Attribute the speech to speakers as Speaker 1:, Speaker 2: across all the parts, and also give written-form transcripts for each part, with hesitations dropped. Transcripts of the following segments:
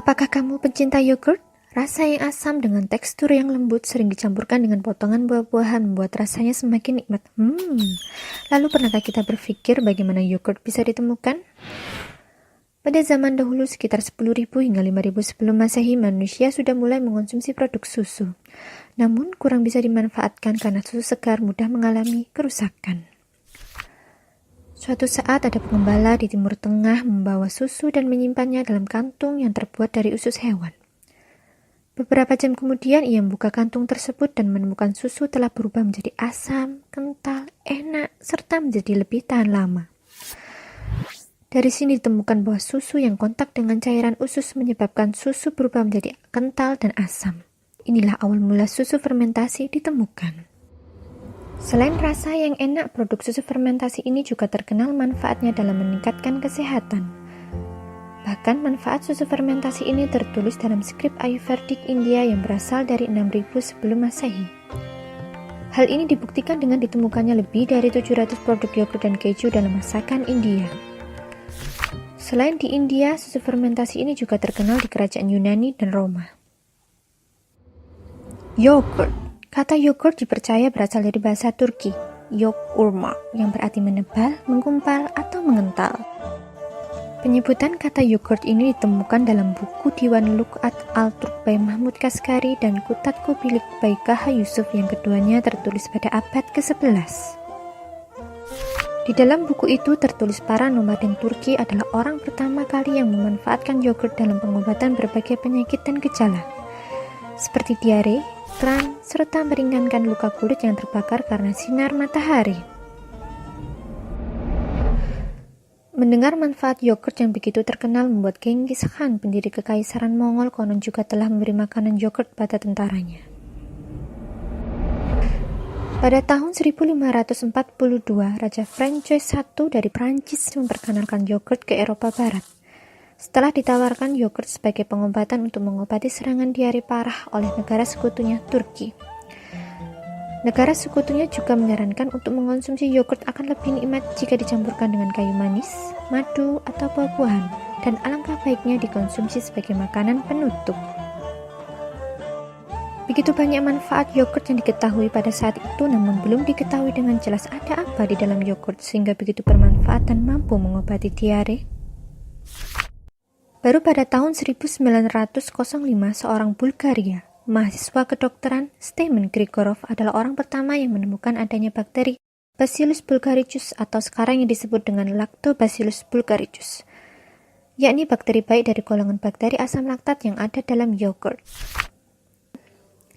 Speaker 1: Apakah kamu pencinta yogurt? Rasa yang asam dengan tekstur yang lembut sering dicampurkan dengan potongan buah-buahan membuat rasanya semakin nikmat. Lalu pernahkah kita berpikir bagaimana yogurt bisa ditemukan? Pada zaman dahulu sekitar 10.000 hingga 5.000 sebelum Masehi, manusia sudah mulai mengonsumsi produk susu. Namun kurang bisa dimanfaatkan karena susu segar mudah mengalami kerusakan. Suatu saat ada pengembala di Timur Tengah membawa susu dan menyimpannya dalam kantung yang terbuat dari usus hewan. Beberapa jam kemudian ia membuka kantung tersebut dan menemukan susu telah berubah menjadi asam, kental, enak, serta menjadi lebih tahan lama. Dari sini ditemukan bahwa susu yang kontak dengan cairan usus menyebabkan susu berubah menjadi kental dan asam. Inilah awal mula susu fermentasi ditemukan. Selain rasa yang enak, produk susu fermentasi ini juga terkenal manfaatnya dalam meningkatkan kesehatan. Bahkan manfaat susu fermentasi ini tertulis dalam skrip Ayurvedic India yang berasal dari 6000 sebelum Masehi. Hal ini dibuktikan dengan ditemukannya lebih dari 700 produk yogurt dan keju dalam masakan India. Selain di India, susu fermentasi ini juga terkenal di kerajaan Yunani dan Roma. Yogurt. Kata yogurt dipercaya berasal dari bahasa Turki, yok urma, yang berarti menebal, menggumpal, atau mengental. Penyebutan kata yogurt ini ditemukan dalam buku Diwan Luqat al-Turk by Mahmud Kaskari dan Kutat Kubilik by Kaha Yusuf yang keduanya tertulis pada abad ke-11. Di dalam buku itu tertulis para nomaden Turki adalah orang pertama kali yang memanfaatkan yogurt dalam pengobatan berbagai penyakit dan gejala, seperti diare, kram, serta meringankan luka kulit yang terbakar karena sinar matahari. Mendengar manfaat yogurt yang begitu terkenal membuat Genghis Khan, pendiri Kekaisaran Mongol, konon juga telah memberi makanan yogurt pada tentaranya. Pada tahun 1542, Raja Francois I dari Prancis memperkenalkan yogurt ke Eropa Barat. Setelah ditawarkan yogurt sebagai pengobatan untuk mengobati serangan diare parah oleh negara sekutunya Turki. Negara sekutunya juga menyarankan untuk mengonsumsi yogurt akan lebih nikmat jika dicampurkan dengan kayu manis, madu, atau buah-buahan, dan alangkah baiknya dikonsumsi sebagai makanan penutup. Begitu banyak manfaat yogurt yang diketahui pada saat itu, namun belum diketahui dengan jelas ada apa di dalam yogurt sehingga begitu bermanfaat dan mampu mengobati diare. Baru pada tahun 1905, seorang Bulgaria, mahasiswa kedokteran, Stemen Grigorov adalah orang pertama yang menemukan adanya bakteri Bacillus bulgaricus atau sekarang yang disebut dengan Lactobacillus bulgaricus, yakni bakteri baik dari golongan bakteri asam laktat yang ada dalam yogurt.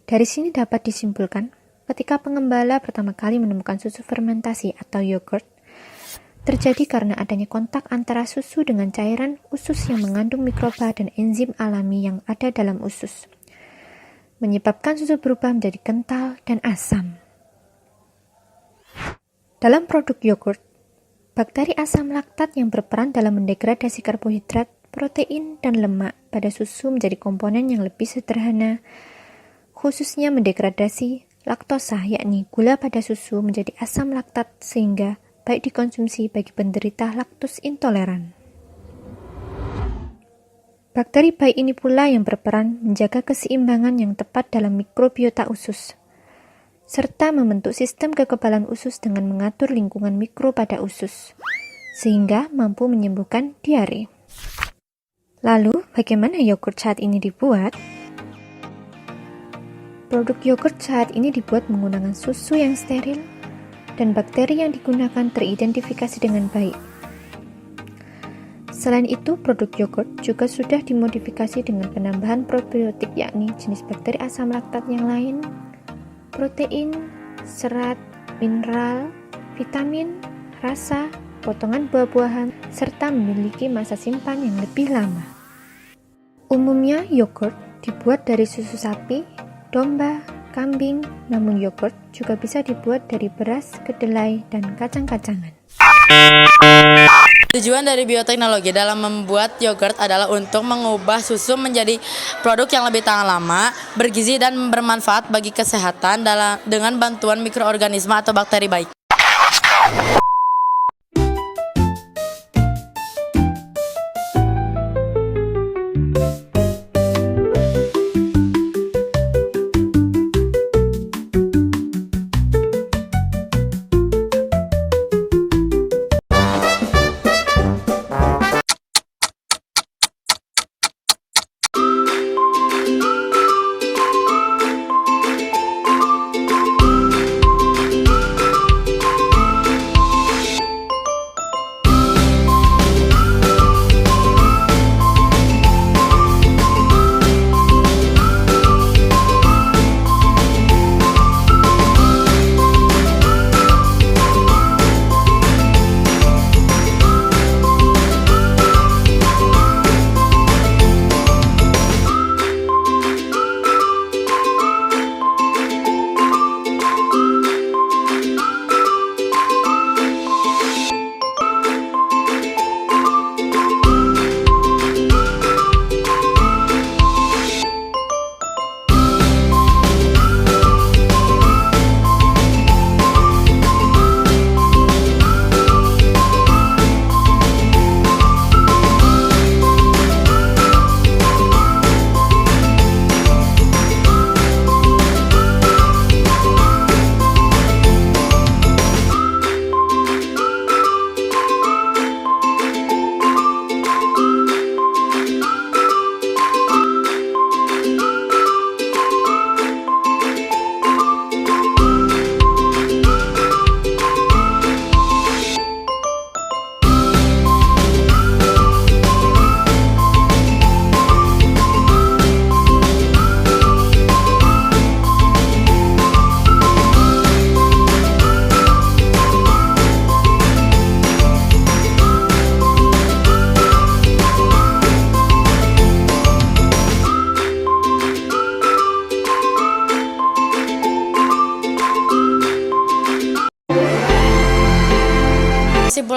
Speaker 1: Dari sini dapat disimpulkan, ketika pengembala pertama kali menemukan susu fermentasi atau yogurt, terjadi karena adanya kontak antara susu dengan cairan usus yang mengandung mikroba dan enzim alami yang ada dalam usus, menyebabkan susu berubah menjadi kental dan asam. Dalam produk yogurt, bakteri asam laktat yang berperan dalam mendegradasi karbohidrat, protein, dan lemak pada susu menjadi komponen yang lebih sederhana, khususnya mendegradasi laktosa, yakni gula pada susu menjadi asam laktat sehingga baik dikonsumsi bagi penderita laktos intoleran. Bakteri baik ini pula yang berperan menjaga keseimbangan yang tepat dalam mikrobiota usus, serta membentuk sistem kekebalan usus dengan mengatur lingkungan mikro pada usus, sehingga mampu menyembuhkan diare. Lalu, bagaimana yogurt saat ini dibuat? Produk yogurt saat ini dibuat menggunakan susu yang steril, dan bakteri yang digunakan teridentifikasi dengan baik. Selain itu, produk yogurt juga sudah dimodifikasi dengan penambahan probiotik, yakni jenis bakteri asam laktat yang lain, protein, serat, mineral, vitamin, rasa, potongan buah-buahan, serta memiliki masa simpan yang lebih lama. Umumnya, yogurt dibuat dari susu sapi, domba, kambing, namun yogurt juga bisa dibuat dari beras, kedelai, dan kacang-kacangan.
Speaker 2: Tujuan dari bioteknologi dalam membuat yogurt adalah untuk mengubah susu menjadi produk yang lebih tahan lama, bergizi dan bermanfaat bagi kesehatan dengan bantuan mikroorganisme atau bakteri baik.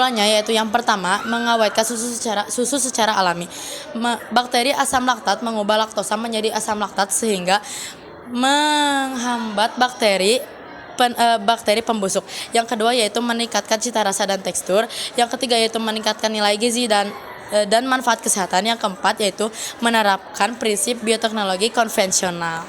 Speaker 2: keunggulannya yaitu yang pertama, mengawetkan susu secara alami. Bakteri asam laktat mengubah laktosa menjadi asam laktat sehingga menghambat bakteri pembusuk. Yang kedua yaitu meningkatkan cita rasa dan tekstur. Yang ketiga yaitu meningkatkan nilai gizi dan manfaat kesehatan. Yang keempat yaitu menerapkan prinsip bioteknologi konvensional.